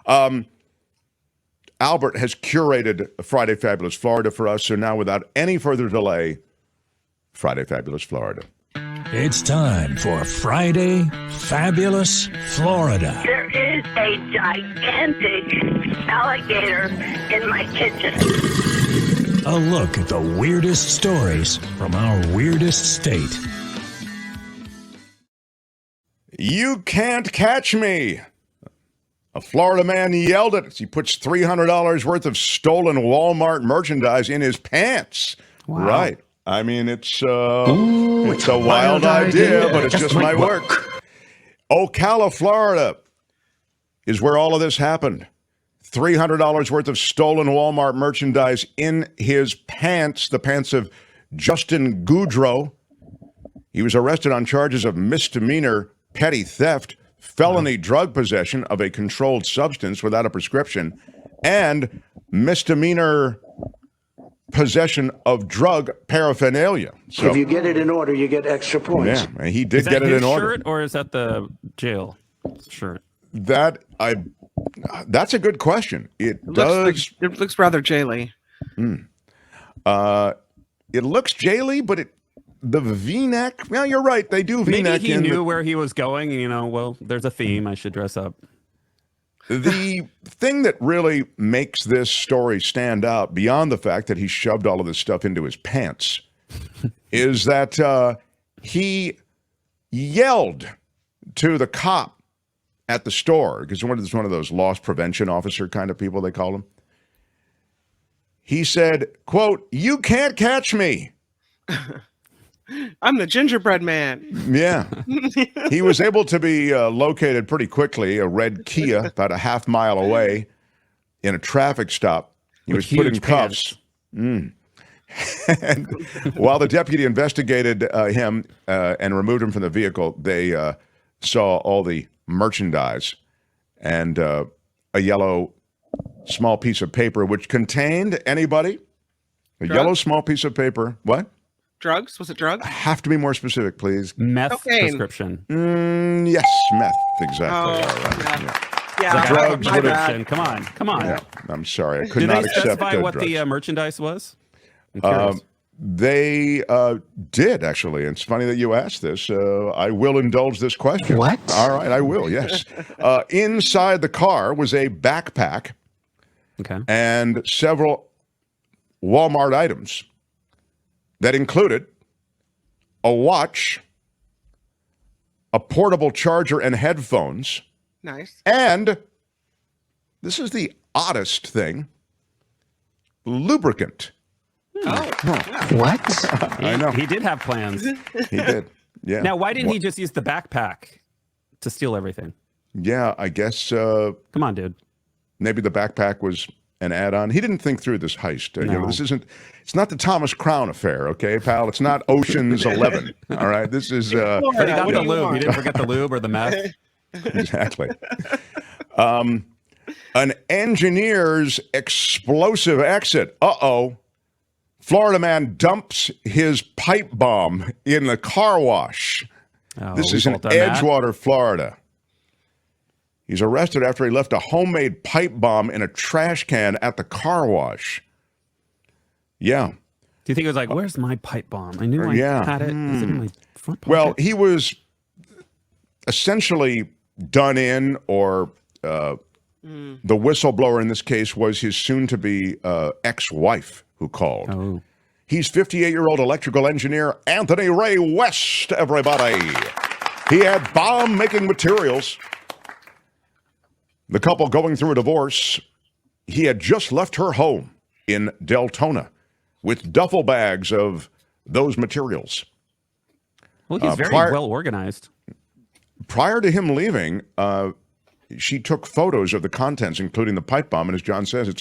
Albert has curated Friday Fabulous Florida for us, so now without any further delay, Friday Fabulous Florida. It's time for Friday Fabulous Florida. There is a gigantic alligator in my kitchen. A look at the weirdest stories from our weirdest state. You can't catch me. A Florida man yelled it as he puts $300 worth of stolen Walmart merchandise in his pants. Wow. Right. I mean, it's a wild idea, but it's just might work. Ocala, Florida is where all of this happened. $300 worth of stolen Walmart merchandise in his pants, the pants of Justin Goudreau. He was arrested on charges of misdemeanor petty theft, felony drug possession of a controlled substance without a prescription, and misdemeanor possession of drug paraphernalia. So, if you get it in order, you get extra points. Yeah, he did get it in order. Shirt, or is that the jail shirt? That's a good question. It looks rather jaily. It looks jaily, but the V-neck. Well, you're right. They do V-neck. Maybe he knew where he was going. Well, there's a theme. I should dress up. The thing that really makes this story stand out, beyond the fact that he shoved all of this stuff into his pants, is that he yelled to the cop at the store, because it's one of those loss prevention officer kind of people, they call him. He said, quote, "You can't catch me. I'm the gingerbread man." Yeah. He was able to be located pretty quickly, a red Kia about a half mile away in a traffic stop. He was put in cuffs. And while the deputy investigated him and removed him from the vehicle, they saw all the merchandise and a yellow small piece of paper, which contained anybody? Yellow small piece of paper. What? Drugs? Was it drugs? Have to be more specific, please. Meth prescription. Yes, meth. Exactly. All right. Yeah. Drugs. Prescription. Come on. Yeah, I'm sorry. I could not accept specify what drugs. the merchandise was? I'm curious. They did, actually. It's funny that you asked this. I will indulge this question. What? All right, I will, yes. Inside the car was a backpack and several Walmart items that included a watch, a portable charger and headphones. Nice. And this is the oddest thing, lubricant. What? I know. He did have plans. He did. Yeah. Now, why didn't he just use the backpack to steal everything? Yeah, I guess. Come on, dude. Maybe the backpack was an add-on. He didn't think through this heist. No. It's not the Thomas Crown affair, okay, pal? It's not Ocean's 11. All right, this is. But he got the lube. He didn't forget the lube or the meth. Exactly. An engineer's explosive exit. Uh-oh. Florida man dumps his pipe bomb in the car wash. This is in Edgewater, Florida. He's arrested after he left a homemade pipe bomb in a trash can at the car wash. Yeah. Do you think it was like, where's my pipe bomb? I knew I had it. Is it in my front pocket? Well, he was essentially done in, or the whistleblower in this case was his soon-to-be ex-wife who called. Oh. He's 58-year-old electrical engineer Anthony Ray West, everybody. He had bomb-making materials. The couple going through a divorce. He had just left her home in Deltona with duffel bags of those materials. Well, he's very well organized. Prior to him leaving, she took photos of the contents, including the pipe bomb. And as John says,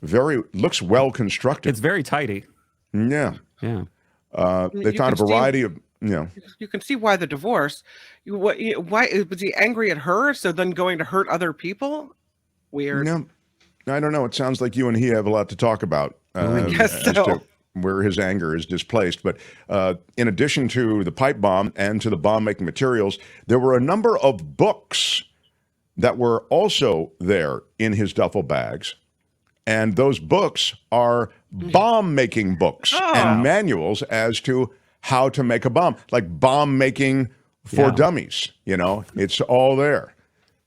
looks well constructed. It's very tidy. Yeah. Yeah. They found a variety of, You can see why the divorce. Why was he angry at her? So then going to hurt other people? Weird. No, I don't know. It sounds like you and he have a lot to talk about. I guess as so. to where his anger is displaced. But in addition to the pipe bomb and to the bomb-making materials, there were a number of books that were also there in his duffel bags. And those books are bomb-making books and manuals as to how to make a bomb, like bomb making for dummies. You know, it's all there.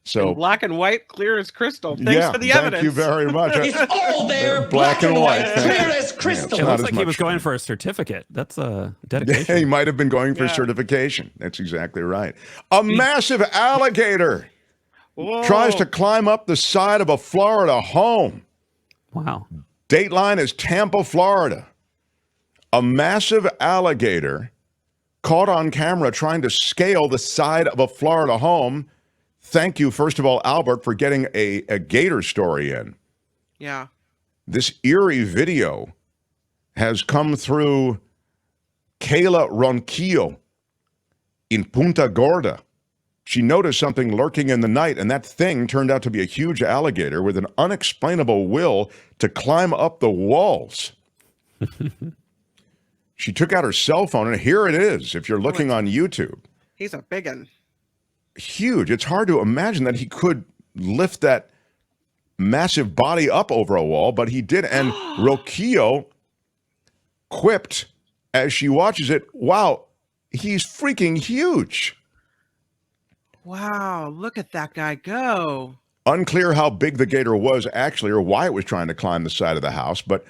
So in black and white, clear as crystal. Thanks for the evidence. Thank you very much. It's all there, black and white, clear as crystal. It looks like he was going for a certificate. That's a dedication. He might have been going for certification. That's exactly right. A massive alligator tries to climb up the side of a Florida home. Wow. Dateline is Tampa, Florida. A massive alligator caught on camera trying to scale the side of a Florida home. Thank you, first of all, Albert, for getting a gator story in. Yeah. This eerie video has come through Kayla Ronquillo in Punta Gorda. She noticed something lurking in the night, and that thing turned out to be a huge alligator with an unexplainable will to climb up the walls. She took out her cell phone, and here it is, if you're looking on YouTube. He's a big one. Huge. It's hard to imagine that he could lift that massive body up over a wall, but he did. And Ronquillo quipped as she watches it, wow, he's freaking huge. Wow, look at that guy go. Unclear how big the gator was actually or why it was trying to climb the side of the house, but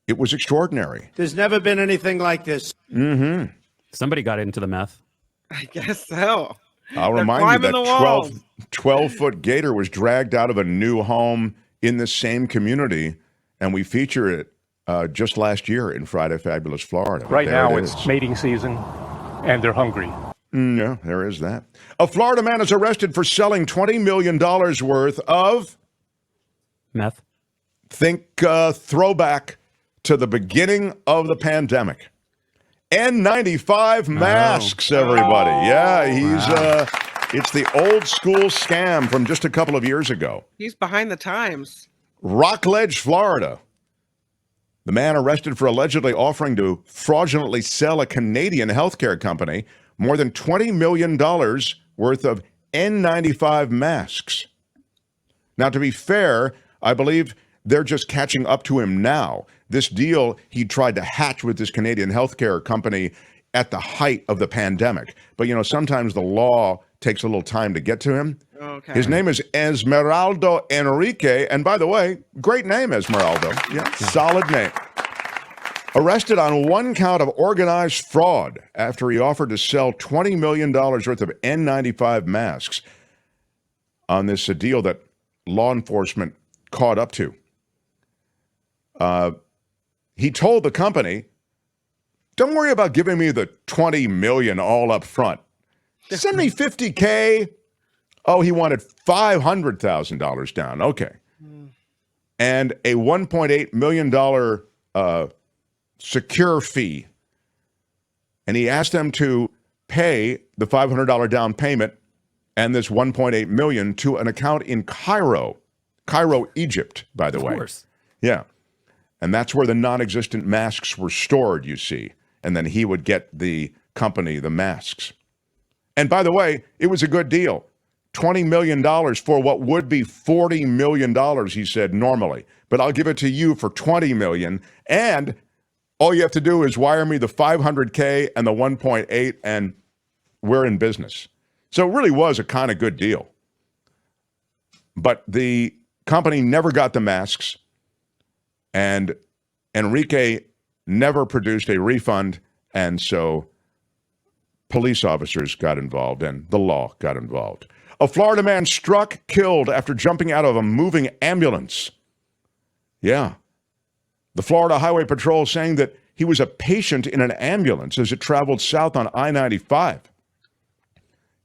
it was extraordinary. There's never been anything like this. Mm-hmm. Somebody got into the meth. I guess so. I'll remind you that 12-foot gator was dragged out of a new home in the same community, and we featured it just last year in Friday Fabulous Florida. Right now it's mating season, and they're hungry. Yeah, there is that. A Florida man is arrested for selling $20 million worth of meth. Think throwback to the beginning of the pandemic. N95 masks, everybody. Yeah, it's the old school scam from just a couple of years ago. He's behind the times. Rockledge, Florida. The man arrested for allegedly offering to fraudulently sell a Canadian healthcare company more than $20 million worth of N95 masks. Now, to be fair, I believe they're just catching up to him now. This deal he tried to hatch with this Canadian healthcare company at the height of the pandemic. But, you know, sometimes the law takes a little time to get to him. Okay. His name is Esmeraldo Enrique. And by the way, great name, Esmeraldo. Yeah, solid name. Arrested on one count of organized fraud after he offered to sell $20 million worth of N95 masks on this deal that law enforcement caught up to. He told the company, don't worry about giving me the $20 million all up front. Send me $50K. Oh, he wanted $500,000 down. Okay. And a $1.8 million secure fee. And he asked them to pay the $500 down payment and this $1.8 million to an account in Cairo, Egypt, by the way. Of course. Yeah. And that's where the non-existent masks were stored, you see. And then he would get the company the masks. And by the way, it was a good deal. $20 million for what would be $40 million, he said, normally. But I'll give it to you for $20 million. And all you have to do is wire me the $500K and the 1.8, and we're in business. So it really was a kind of good deal. But the company never got the masks. And Enrique never produced a refund, and so police officers got involved and the law got involved. A Florida man struck, killed after jumping out of a moving ambulance. Yeah. The Florida Highway Patrol saying that he was a patient in an ambulance as it traveled south on I-95.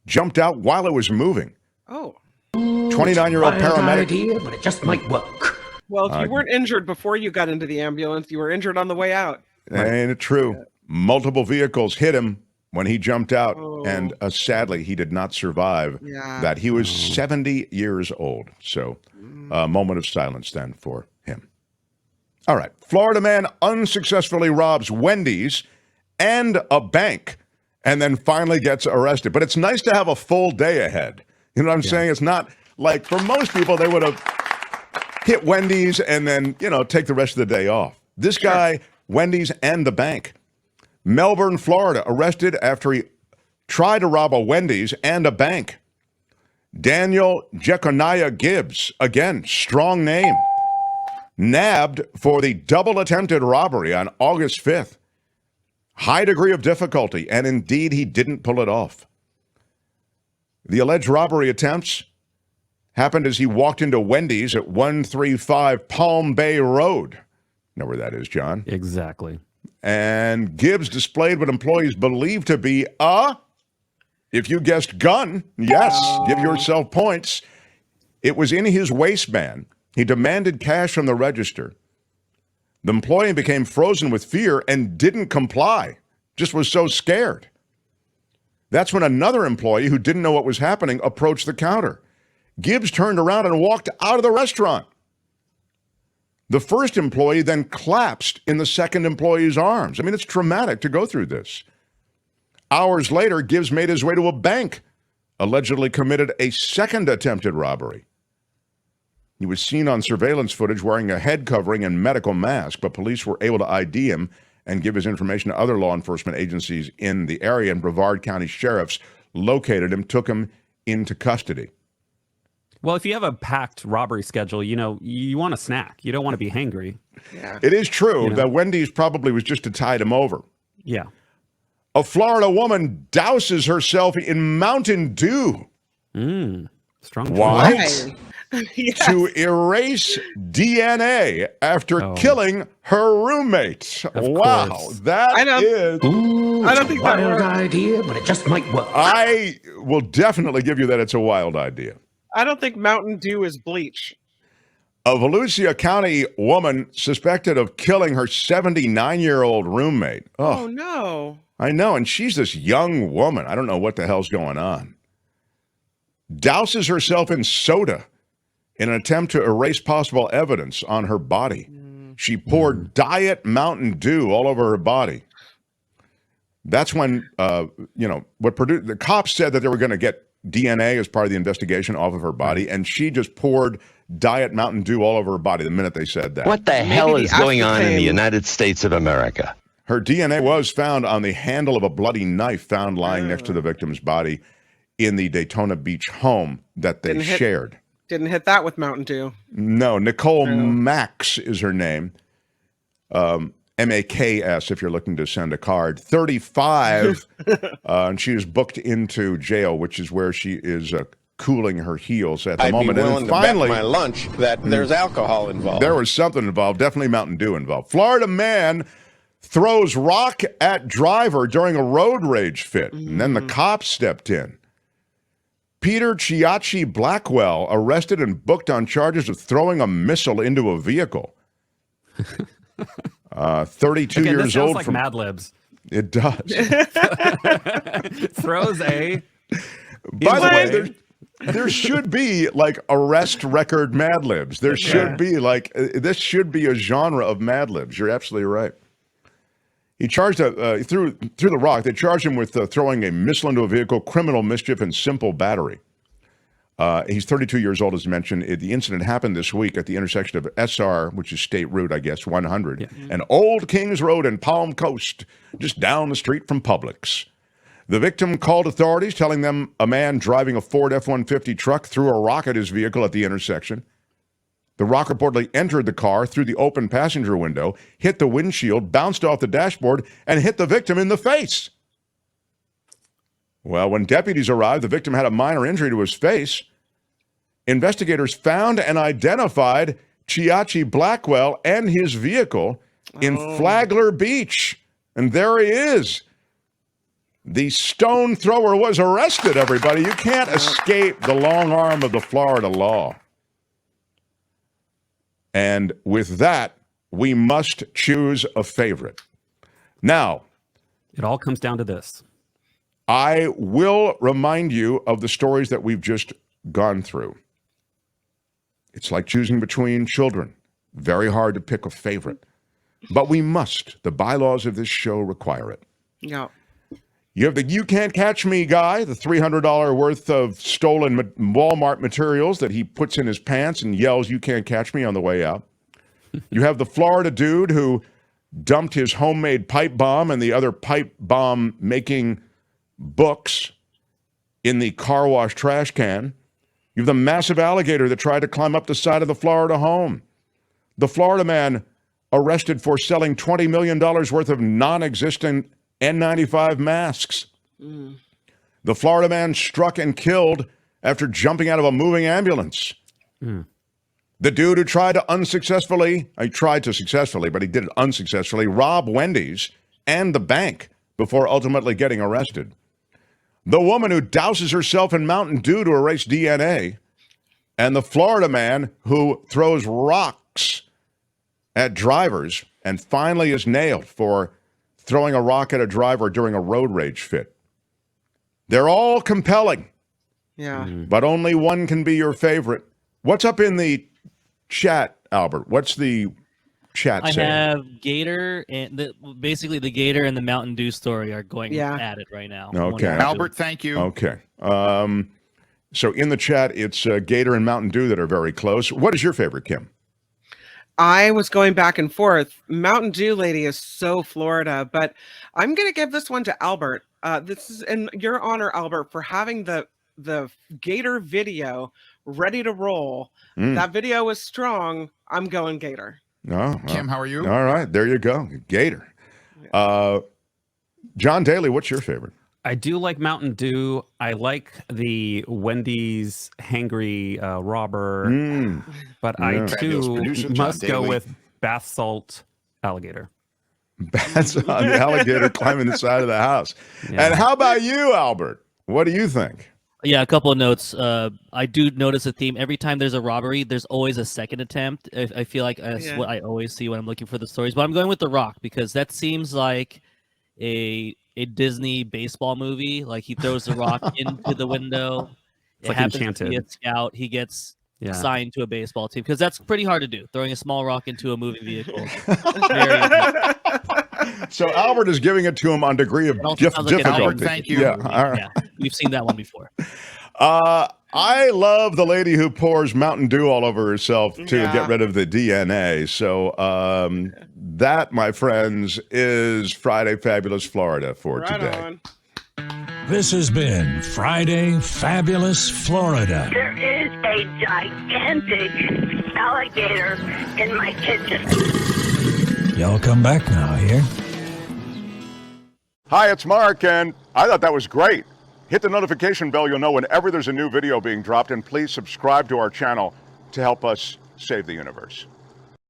Jumped out while it was moving. Oh. 29-year-old paramedic. Idea, but it just might work. Well, if you weren't injured before you got into the ambulance, you were injured on the way out. Ain't it true? Multiple vehicles hit him when he jumped out, and sadly, he did not survive that. He was 70 years old. So a moment of silence then for him. All right. Florida man unsuccessfully robs Wendy's and a bank and then finally gets arrested. But it's nice to have a full day ahead. You know what I'm saying? It's not like for most people, they would have hit Wendy's and then, take the rest of the day off. This guy, Wendy's and the bank. Melbourne, Florida, arrested after he tried to rob a Wendy's and a bank. Daniel Jeconiah Gibbs, again, strong name, nabbed for the double attempted robbery on August 5th. High degree of difficulty, and indeed he didn't pull it off. The alleged robbery attempts happened as he walked into Wendy's at 135 Palm Bay Road. Know where that is, John? Exactly. And Gibbs displayed what employees believe to be if you guessed gun, yes, give yourself points. It was in his waistband. He demanded cash from the register. The employee became frozen with fear and didn't comply, just was so scared. That's when another employee who didn't know what was happening approached the counter. Gibbs turned around and walked out of the restaurant. The first employee then collapsed in the second employee's arms. I mean, it's traumatic to go through this. Hours later, Gibbs made his way to a bank, allegedly committed a second attempted robbery. He was seen on surveillance footage wearing a head covering and medical mask, but police were able to ID him and give his information to other law enforcement agencies in the area, and Brevard County sheriffs located him, took him into custody. Well, if you have a packed robbery schedule, you want a snack. You don't want to be hangry. Yeah. It is true that Wendy's probably was just to tide him over. Yeah. A Florida woman douses herself in Mountain Dew. Strong. Why? Yes. To erase DNA after killing her roommate. Wow, course. I don't think that Wild works. idea, but it just might work. I will definitely give you that it's a wild idea. I don't think Mountain Dew is bleach. A Volusia County woman suspected of killing her 79-year-old roommate. Oh, no. I know, and she's this young woman. I don't know what the hell's going on. Douses herself in soda in an attempt to erase possible evidence on her body. She poured Diet Mountain Dew all over her body. That's when, the cops said that they were going to get DNA as part of the investigation off of her body, and she just poured Diet Mountain Dew all over her body the minute they said that. What the hell is going on in the United States of America? Her DNA was found on the handle of a bloody knife found lying next to the victim's body in the Daytona Beach home that they shared. Didn't hit that with Mountain Dew. No, Nicole Max is her name. M-A-K-S if you're looking to send a card. 35, and she is booked into jail, which is where she is cooling her heels at the moment. I'd be willing and to finally, bet my lunch that there's alcohol involved. There was something involved, definitely Mountain Dew involved. Florida man throws rock at driver during a road rage fit, and then the cops stepped in. Peter Chiachi Blackwell arrested and booked on charges of throwing a missile into a vehicle. 32 Again, years this old. sounds like Mad Libs. It does. Throws a. By the way, there should be like arrest record Mad Libs. There should be this should be a genre of Mad Libs. You're absolutely right. He charged through the rock. They charged him with throwing a missile into a vehicle, criminal mischief, and simple battery. He's 32 years old, as mentioned. The incident happened this week at the intersection of SR, which is State Route, I guess, 100, and Old Kings Road in Palm Coast, just down the street from Publix. The victim called authorities, telling them a man driving a Ford F-150 truck threw a rock at his vehicle at the intersection. The rock reportedly entered the car through the open passenger window, hit the windshield, bounced off the dashboard, and hit the victim in the face. Well, when deputies arrived, the victim had a minor injury to his face. Investigators found and identified Chiachi Blackwell and his vehicle in Flagler Beach. And there he is. The stone thrower was arrested, everybody. You can't escape the long arm of the Florida law. And with that, we must choose a favorite. Now, it all comes down to this. I will remind you of the stories that we've just gone through. It's like choosing between children. Very hard to pick a favorite. But we must. The bylaws of this show require it. Yeah. You have the You Can't Catch Me guy, the $300 worth of stolen Walmart materials that he puts in his pants and yells, "You can't catch me," on the way out. You have the Florida dude who dumped his homemade pipe bomb and the other pipe bomb making books in the car wash trash can. You have the massive alligator that tried to climb up the side of the Florida home. The Florida man arrested for selling $20 million worth of non-existent N95 masks. The Florida man struck and killed after jumping out of a moving ambulance. The dude who tried to successfully, but he did it unsuccessfully, rob Wendy's and the bank before ultimately getting arrested. The woman who douses herself in Mountain Dew to erase DNA. And the Florida man who throws rocks at drivers and finally is nailed for throwing a rock at a driver during a road rage fit. They're all compelling. Yeah. But only one can be your favorite. What's up in the chat, Albert? What's the chat saying? I have Gator, and basically the Gator and the Mountain Dew story are going at it right now. Okay. Albert, thank you. Okay. So in the chat, it's Gator and Mountain Dew that are very close. What is your favorite, Kim? I was going back and forth. Mountain Dew lady is so Florida, but I'm going to give this one to Albert. This is in your honor, Albert, for having the Gator video ready to roll. That video was strong. I'm going Gator. Oh, Kim, how are you? All right, there you go, Gator. John Daly, what's your favorite? I do like Mountain Dew. I like the Wendy's hangry robber, but I too must go with bath salt alligator. That's on the alligator climbing the side of the house. Yeah. And how about you, Albert? What do you think? Yeah, a couple of notes. I do notice a theme. Every time there's a robbery, there's always a second attempt. I feel like that's what I always see when I'm looking for the stories. But I'm going with The Rock because that seems like a Disney baseball movie. Like he throws the rock into the window. It's like Enchanted. To be a scout. He gets signed to a baseball team because that's pretty hard to do. Throwing a small rock into a moving vehicle. So Albert is giving it to him on degree of difficulty. Albert, thank you. Yeah, all right. Yeah, we've seen that one before. I love the lady who pours Mountain Dew all over herself to get rid of the DNA. So that, my friends, is Friday Fabulous Florida for today. On. This has been Friday Fabulous Florida. There is a gigantic alligator in my kitchen. Y'all come back now here. Hi, it's Mark, and I thought that was great. Hit the notification bell. You'll know whenever there's a new video being dropped, and please subscribe to our channel to help us save the universe.